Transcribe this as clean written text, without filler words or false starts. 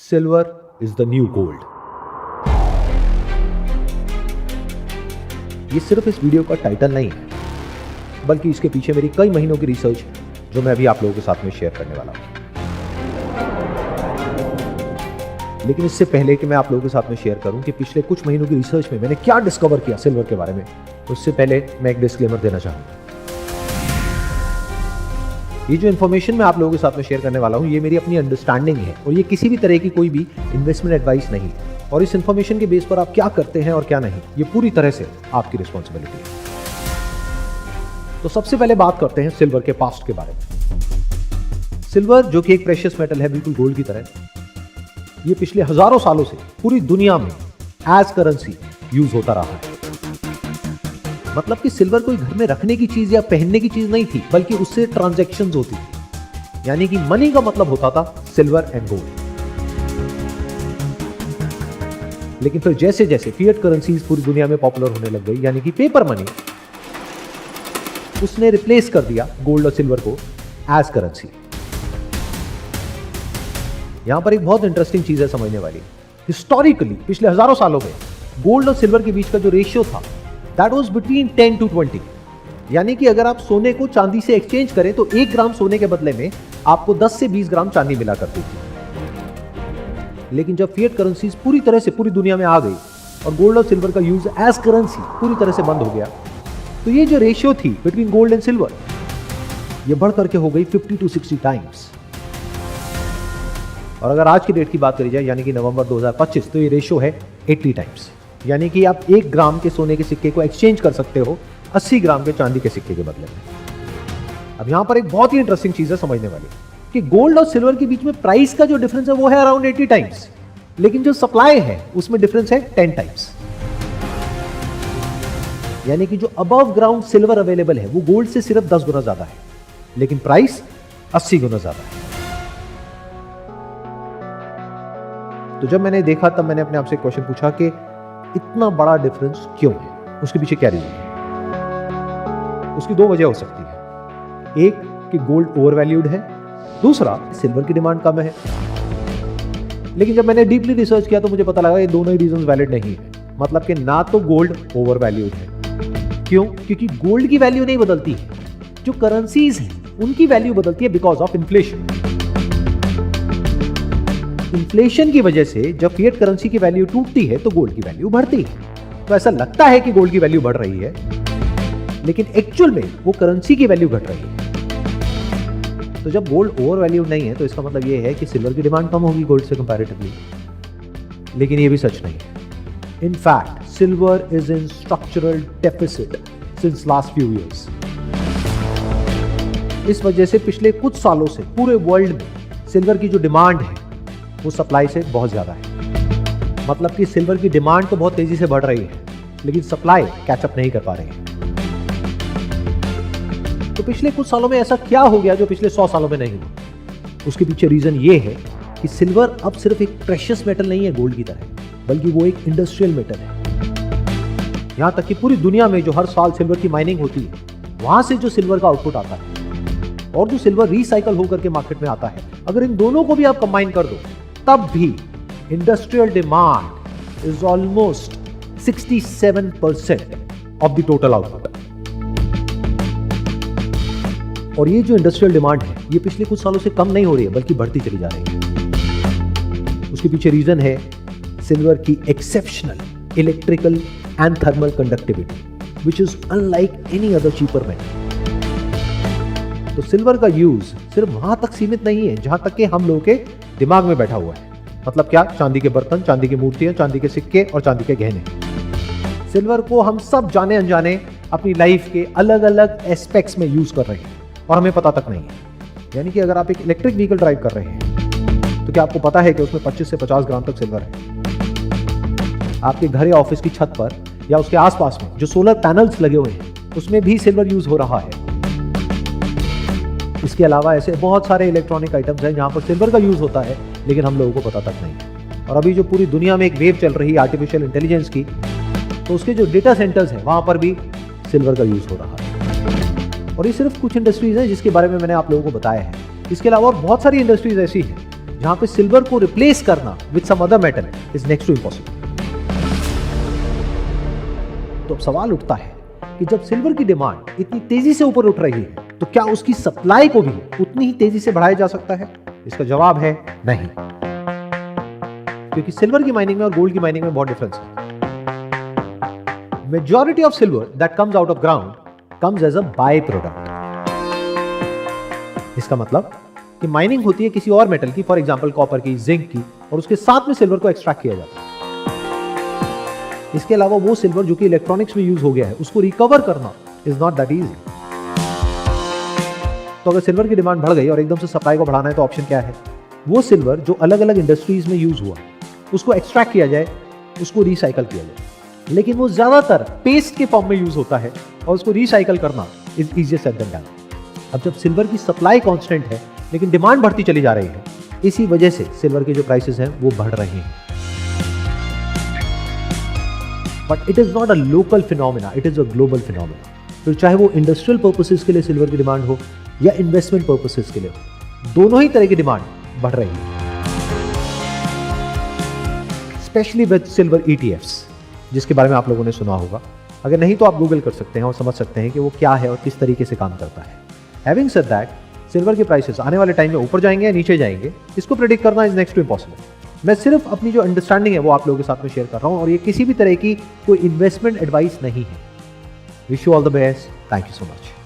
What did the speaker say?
Silver is the new gold. ये सिर्फ इस वीडियो का टाइटल नहीं है, बल्कि इसके पीछे मेरी कई महीनों की रिसर्च जो मैं अभी आप लोगों के साथ में शेयर करने वाला हूं। लेकिन इससे पहले कि मैं आप लोगों के साथ में शेयर करूं कि पिछले कुछ महीनों की रिसर्च में मैंने क्या डिस्कवर किया सिल्वर के बारे में, उससे पहले मैं एक डिस्क्लेमर देना चाहूंगा। ये जो इन्फॉर्मेशन मैं आप लोगों के साथ में शेयर करने वाला हूं, ये मेरी अपनी अंडरस्टैंडिंग है और ये किसी भी तरह की कोई भी इन्वेस्टमेंट एडवाइस नहीं है। और इस इन्फॉर्मेशन के बेस पर आप क्या करते हैं और क्या नहीं, ये पूरी तरह से आपकी रिस्पॉन्सिबिलिटी है। तो सबसे पहले बात करते हैं सिल्वर के पास्ट के बारे में। सिल्वर जो कि एक प्रेशियस मेटल है, बिल्कुल गोल्ड की तरह, ये पिछले हजारों सालों से पूरी दुनिया में एज करेंसी यूज होता रहा है। मतलब कि सिल्वर कोई घर में रखने की चीज या पहनने की चीज नहीं थी, बल्कि उससे ट्रांजैक्शंस होती थी। यानी कि मनी का मतलब होता था सिल्वर एंड गोल्ड। लेकिन फिर जैसे जैसे फिएट करेंसीज पूरी दुनिया में पॉपुलर होने लग गई, यानी कि पेपर मनी, उसने रिप्लेस कर दिया गोल्ड और सिल्वर को एज करेंसी। यहां पर एक बहुत इंटरेस्टिंग चीज है समझने वाली। हिस्टोरिकली पिछले हजारों सालों में गोल्ड और सिल्वर के बीच का जो रेशियो था, दैट वाज बिटवीन 10 to 20। यानी कि अगर आप सोने को चांदी से एक्सचेंज करें तो 1 ग्राम सोने के बदले में आपको 10 से 20 ग्राम चांदी मिला करती थी। लेकिन जब फिएट करेंसीज पूरी तरह से पूरी दुनिया में आ गई और गोल्ड और सिल्वर का यूज एज करेंसी पूरी तरह से बंद हो गया, तो ये जो रेशियो थी बिटवीन गोल्ड एंड सिल्वर, ये बढ़ करके हो गई 50 to 60 टाइम्स। और अगर आज की डेट की बात करी जाए, यानी कि नवंबर 2025, तो ये रेशियो है 80 टाइम्स। यानी कि आप 1 ग्राम के सोने के सिक्के को एक्सचेंज कर सकते हो 80 ग्राम के चांदी के सिक्के के बदले में। अब यहां पर एक बहुत ही इंटरेस्टिंग चीज है समझने वाली कि गोल्ड और सिल्वर के बीच में प्राइस का जो डिफरेंस है वो है अराउंड 80 टाइम्स, लेकिन जो सप्लाई है उसमें डिफरेंस है 10 टाइम्स। यानी कि जो अबव ग्राउंड सिल्वर अवेलेबल है वो गोल्ड से सिर्फ 10 गुना ज्यादा है, लेकिन प्राइस 80 गुना ज्यादा है। तो जब मैंने देखा तब मैंने अपने आप से क्वेश्चन पूछा कि इतना बड़ा डिफरेंस क्यों है, उसके पीछे क्या रीजन है। उसकी 2 वजह हो सकती है। एक कि गोल्ड ओवर वैल्यूड है, दूसरा सिल्वर की डिमांड कम है। लेकिन जब मैंने डीपली रिसर्च किया तो मुझे पता लगा ये दोनों ही रीजंस वैलिड नहीं है। मतलब कि ना तो गोल्ड ओवर वैल्यूड है। क्यों? क्योंकि गोल्ड की वैल्यू नहीं बदलती है, जो करेंसीज हैं उनकी वैल्यू बदलती है बिकॉज ऑफ इन्फ्लेशन। इन्फ्लेशन की वजह से जब फिएट करेंसी की वैल्यू टूटती है तो गोल्ड की वैल्यू बढ़ती है। तो ऐसा लगता है कि गोल्ड की वैल्यू बढ़ रही है, लेकिन एक्चुअल में वो करेंसी की वैल्यू घट रही है। तो जब गोल्ड ओवर वैल्यू नहीं है तो इसका मतलब ये है कि सिल्वर की डिमांड कम होगी गोल्ड से कंपैरेटिवली। लेकिन ये भी सच नहीं है। In fact silver is in structural deficit since last few years. इस वजह से पिछले कुछ सालों से पूरे वर्ल्ड में सिल्वर की जो डिमांड है वो सप्लाई से बहुत ज्यादा है। मतलब कि सिल्वर की डिमांड तो बहुत तेजी से बढ़ रही है, लेकिन सप्लाई कैचअप नहीं कर पा रही है। तो पिछले कुछ सालों में ऐसा क्या हो गया जो पिछले 100 सालों में नहीं हुआ? उसके पीछे रीजन ये है कि सिल्वर अब सिर्फ एक प्रेशियस मेटल नहीं है गोल्ड की तरह, बल्कि वो एक इंडस्ट्रियल मेटल है। यहां तक कि पूरी दुनिया में जो हर साल सिल्वर की माइनिंग होती है, वहां से जो सिल्वर का आउटपुट आता है और जो सिल्वर रिसाइकल होकर के मार्केट में आता है, अगर इन दोनों को भी आप कंबाइन कर दो, तब भी industrial demand is almost 67% of the total output. और ये जो इंडस्ट्रियल डिमांड है ये पिछले कुछ सालों से कम नहीं हो रही है, बल्कि बढ़ती चली जा रही है। उसके पीछे रीजन है सिल्वर की exceptional electrical and thermal conductivity, which is unlike any other cheaper metal. तो सिल्वर का यूज सिर्फ वहां तक सीमित नहीं है जहां तक कि हम लोगों के दिमाग में बैठा हुआ है। मतलब क्या? चांदी के बर्तन, चांदी की मूर्तियां, चांदी के सिक्के और चांदी के गहने। सिल्वर को हम सब जाने अनजाने अपनी लाइफ के अलग अलग एस्पेक्ट्स में यूज कर रहे हैं और हमें पता तक नहीं है। यानी कि अगर आप एक इलेक्ट्रिक व्हीकल ड्राइव कर रहे हैं तो क्या आपको पता है कि उसमें 25 से 50 ग्राम तक सिल्वर है? आपके घर या ऑफिस की छत पर या उसके आसपास में जो सोलर पैनल्स लगे हुए हैं उसमें भी सिल्वर यूज हो रहा है। इसके अलावा ऐसे बहुत सारे इलेक्ट्रॉनिक आइटम्स हैं जहां पर सिल्वर का यूज होता है, लेकिन हम लोगों को पता तक नहीं है। और अभी जो पूरी दुनिया में एक वेव चल रही है आर्टिफिशियल इंटेलिजेंस की, तो उसके जो डेटा सेंटर्स हैं वहां पर भी सिल्वर का यूज हो रहा है। और ये सिर्फ कुछ इंडस्ट्रीज हैं जिसके बारे में मैंने आप लोगों को बताया है। इसके अलावा बहुत सारी इंडस्ट्रीज ऐसी हैं जहां पे सिल्वर को रिप्लेस करना with some other metal is next to impossible. तो अब सवाल उठता है कि जब सिल्वर की डिमांड इतनी तेजी से ऊपर उठ रही है तो क्या उसकी सप्लाई को भी उतनी ही तेजी से बढ़ाया जा सकता है? इसका जवाब है नहीं, क्योंकि सिल्वर की माइनिंग में और गोल्ड की माइनिंग में बहुत डिफरेंस है। Majority of silver that comes out of ground comes as a by product. इसका मतलब कि माइनिंग होती है किसी और मेटल की, फॉर एग्जांपल कॉपर की, जिंक की, और उसके साथ में सिल्वर को एक्सट्रैक्ट किया जाता है। इसके अलावा वो सिल्वर जो कि इलेक्ट्रॉनिक्स में यूज हो गया है उसको रिकवर करना इज नॉट दैट इजी। तो अगर सिल्वर की डिमांड बढ़ गई और एकदम से सप्लाई को बढ़ाना है तो ऑप्शन क्या है? वो सिल्वर जो अलग अलग इंडस्ट्रीज में यूज हुआ उसको एक्सट्रैक्ट किया जाए, उसको रिसाइकल किया जाए। लेकिन वो ज्यादातर पेस्ट के फॉर्म में यूज होता है और उसको रिसाइकल करना is easier said than done. अब जब सिल्वर की सप्लाई कांस्टेंट है लेकिन डिमांड बढ़ती चली जा रही है, इसी वजह से सिल्वर के जो प्राइसेस हैं वो बढ़ रहे हैं। But it is not a local phenomena, it is a global phenomena. तो चाहे वो इंडस्ट्रियल पर्पसेस के लिए सिल्वर की डिमांड हो या इन्वेस्टमेंट पर्पसेस के लिए हो, दोनों ही तरह की डिमांड बढ़ रही है। स्पेशली विद सिल्वर ETFs, जिसके बारे में आप लोगों ने सुना होगा। अगर नहीं तो आप गूगल कर सकते हैं और समझ सकते हैं कि वो क्या है और किस तरीके से काम करता है। हैविंग सेड दैट, सिल्वर के प्राइसेस आने वाले टाइम में ऊपर जाएंगे या नीचे जाएंगे, इसको प्रेडिक्ट करना इज नेक्स्ट टू इम्पॉसिबल। मैं सिर्फ अपनी जो अंडरस्टैंडिंग है वो आप लोगों के साथ में शेयर कर रहा हूं और ये किसी भी तरह की कोई इन्वेस्टमेंट एडवाइस नहीं है। Wish you all the best. Thank you so much.